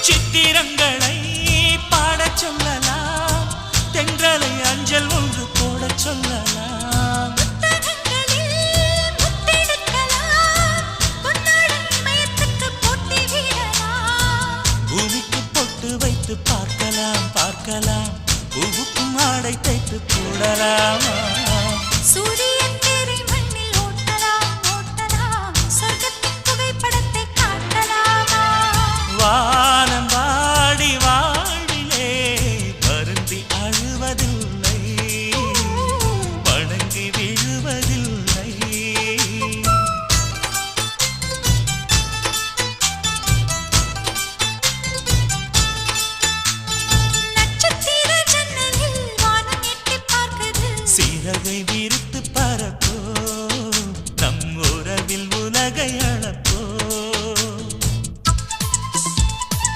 சித்திரங்களை பாடச் சொல்லலாம், தென்றலை அஞ்சல் ஒன்று போடச் சொல்லலாம். பூமிக்கு பொட்டு வைத்து பார்க்கலாம் பார்க்கலாம், பூவுக்கும் ஆடை தைத்து போடலாமா? சூரியன் தேரை மண்ணில் ஓட்டலாம் ஓட்டலாம், சொர்க்கத்தின் புகைப்படத்தை காட்டலாமா? வா